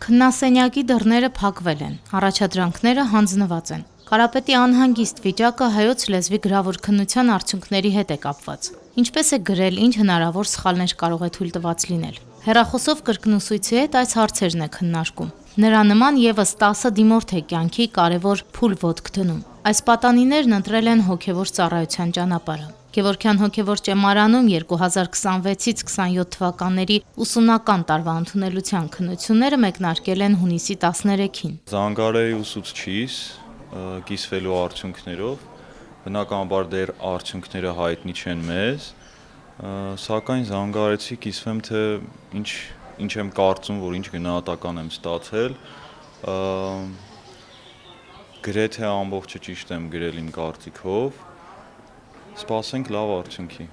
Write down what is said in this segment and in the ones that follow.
Քննասենյակի դռները փակվել են, առաջադրանքները հանձնված են։ Կարապետի անհանգիստ վիճակը հայոց լեզվի գրավոր քննության արդյունքների հետ է կապված։ Ինչպես է գրել, ինչ հնարավոր սխալներ կարող է թույլ տված լինել։ Հեռախոսով կրկնուսույցի հետ այս հարցերն է քննարկում։ Նրա նման եւս 10 դիմորդ է կյանքի կարևոր փուլ ոտք դնում։ Այս պատանիներն ընտրել են հոգևոր ծառայության ճանապարհը։ Գևորգյան հոգևոր ճեմարանում 2026-ից 27 թվականների ուսումնական տարվա ընդունելության քննությունները մեկնարկել են հունիսի 13-ին։ Զանգարեի ուսուցչիս կիսվելու արդյունքներով, բնականաբար դեռ արդյունքները հայտնի չեն մեզ, սակայն զանգարեցի կիսվեմ, թե ինչ եմ կարծում, որ ինչ գնահատական եմ ստացել, գրեթե ամբողջը ճիշտ եմ գրել իմ կարծիքով, սպասենք լավ արդյունքի։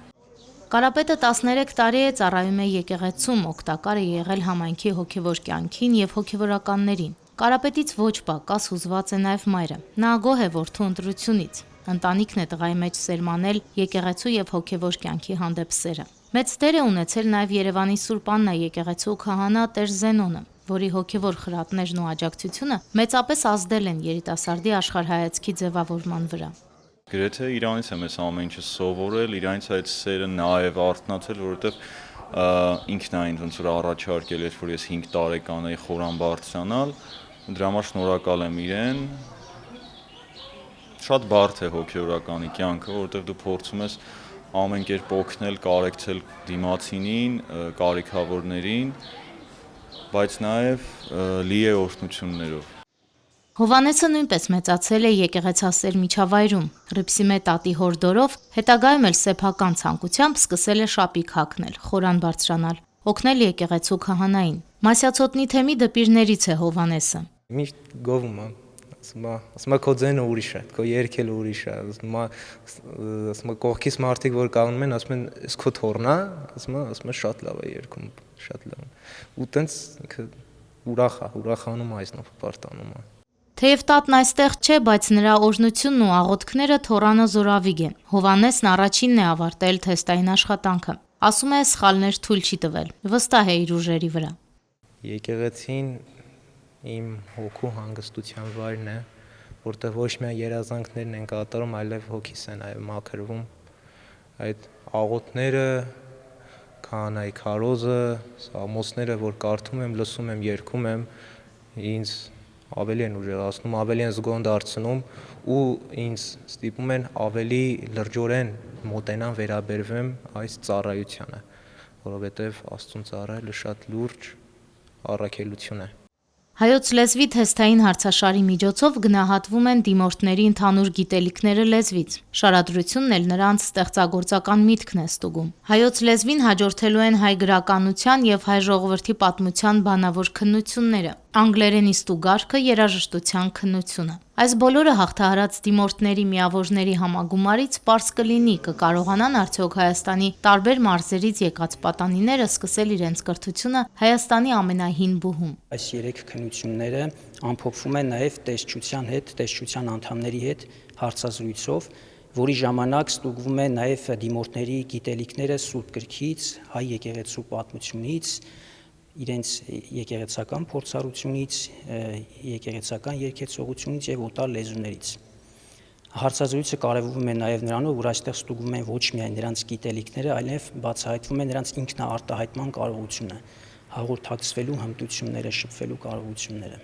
Կարապետը 13 տարի է ծառայում է եկեղեցում, օգտակար է եղել համայնքի հոգևոր կյանքին եւ հոգևորականներին։ Կարապետից ոչ պակաս հուզված է նաեւ մայրը։ Նա ագոհ է որդու ընտրությունից։ Ընտանիքն է տղայի մեջ սերմանել եկեղեցու եւ հոգևոր կյանքի հանդեպ սերը։ Մեծ դեր է ունեցել նաեւ Երևանի Սուրբ Աննա եկեղեցու քահանա Տեր Զենոնը, որի հոգևոր խրատներն ու աջակցությունը մեծապես ազդել են երիտասարդի աշխարհայացքի ձևավորման վրա։ Գրեթե իրանից եմ այս ամեն ինչը սովորել, իրանից այդ սերը նաեւ արթնացել, որովհետեւ ինքն այն ոնց որ առաջարկել էր, որ ես 5 տարեկան էի խորան բարձրանալ, դրա համար շնորհակալ եմ իրեն։ Շատ բարդ է հոգևորականի կյանքը, որովհետեւ դու փորձում ես ամեն կերպ օգնել, կարեկցել դիմացինին, կարիքավորներին, բայց նաեւ լի է օրհնություններով։ Հովհաննեսը նույնպես մեծացել է եկեղեցասեր միջավայրում։ Ռիփսիմե տատի հորդորով հետագայում էլ սեփական ցանկությամբ սկսել է շապիկ հագնել, խորան բարձրանալ, օգնել եկեղեցու քահանային։ Մասյացոտնի թեմի դպիրներից է Հովհաննեսը։ Միշտ գովում եմ, ասում քո ձենը ուրիշ է, քո երգելը ուրիշ է, ասում կողքից մարդիկ որ կանգնում են, ասում են, «Էս քո թոռն է», ասում շատ լավ է երգում, շատ լավ։ Ու տենց ինքը ուրախանում այսնով պարտանում է։ Թեև տատն այստեղ չէ, բայց նրա օրհնությունն ու աղոթքները թոռանը զորավիգ են։ Հովհաննեսն առաջինն է ավարտել թեստային աշխատանքը։ Ասում է, սխալներ թույլ չի տվել, վստահ է իր ուժերի վրա։ Եկեղեցին իմ հոգու հանգստության վայրն է, որտեղ ոչ միայն երազանքներն են կատարում, այլև հոգիս է նաև մաքրվում։ Այդ աղոթները, քահանայի քարոզը, սաղմոսները, որ կարդում եմ, լսում եմ, երգում եմ, ինձ ավելի են ուժեղացնում, ավելի են զգոն դարձնում ու ինձ ստիպում են ավելի լրջորեն մոտենամ, վերաբերվեմ այս ծառայությանը, որովհետև Աստծուն ծառայելը շատ լուրջ առաքելություն է։ Հայոց լեզվի թեստային հարցաշարի միջոցով գնահատվում են դիմորդների ընդհանուր գիտելիքները լեզվից։ Շարադրությունն էլ նրանց ստեղծագործական միտքն է ստուգում։ Հայոց լեզվին հաջորդելու են հայ գրականության եւ հայ ժողովրդի պատմության բանավոր քննությունները, անգլերենի ստուգարքը, երաժշտության քննությունը։ Այս բոլորը հաղթահարած դիմորդների միավորների համագումարից պարզ կլինի կկարողանան արդյոք Հայաստանի տարբեր մարզերից եկած պատանիները սկսել իրենց կրթությունը Հայաստանի ամենահին բուհում։ Այս 3 քննությունները ամփոփվում են նաև տեսչության անդամների հետ հարցազրույցով, որի ժամանակ ստուգվում է նաև դիմորդների գիտելիքները Սուրբ գրքից, հայ եկեղեցու պատմությունից, իրենց եկեղեցական փորձառությունից, եկեղեցական երգեցողությունից եւ օտար լեզուներից։ Հարցազրույցը կարևորվում է նաեւ նրանով, որ այստեղ ստուգվում են ոչ միայն նրանց գիտելիքները, այլև բացահայտվում է նրանց ինքնաարտահայտման կարողությունը, հաղորդակցվելու հմտությունները, շփվելու կարողությունները։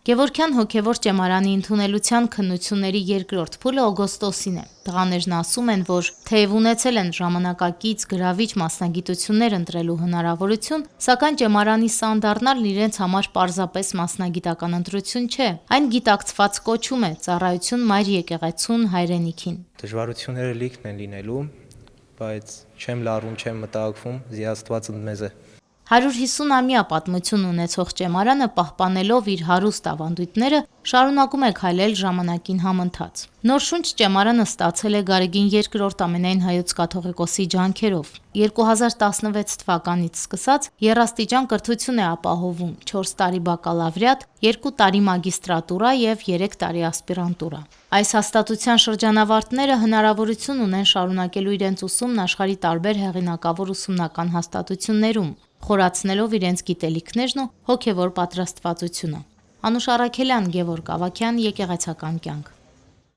Գևորգյան հոգևոր ճեմարանի ընդունելության քննությունների երկրորդ փուլը օգոստոսին է։ Տղաներն ասում են, որ թեև ունեցել են ժամանակակից գրավիչ մասնագիտություններ ընտրելու հնարավորություն, սակայն ճեմարանի սան դառնալն իրենց համար պարզապես մասնագիտական ընտրություն չէ։ Այն գիտակցված կոչում է ծառայություն մայր եկեղեցուն, հայրենիքին։ Դժվարությունները լիքն են լինելու, բայց չեմ լարվում, չեմ մտահոգվում, Աստվածը մեզ է։ 150-ամյա պատմություն ունեցող ճեմարանը պահպանելով իր հարուստ ավանդույթները շարունակում է քայլել ժամանակին համընթաց։ Նոր շունչ ճեմարանը ստացել է Գարեգին II ամենայն հայոց կաթողիկոսի ջանքերով։ 2016 թվականից սկսած եռաստիճան կրթություն է ապահովում 4 տարի բակալավրիատ, 2 տարի մագիստրատուրա եւ 3 տարի ասպիրանտուրա։ Այս հաստատության շրջանավարտները հնարավորություն ունեն շարունակելու իրենց ուսումն աշխարհի տարբեր հեղինակավոր ուսումնական հաստատություններում։ խորացնելով իրենց գիտելիքներն ու հոգևոր պատրաստվածությունը։ Անուշ Առաքելյան, Գևորգ Ավագյան, Եկեղեցական կյանք։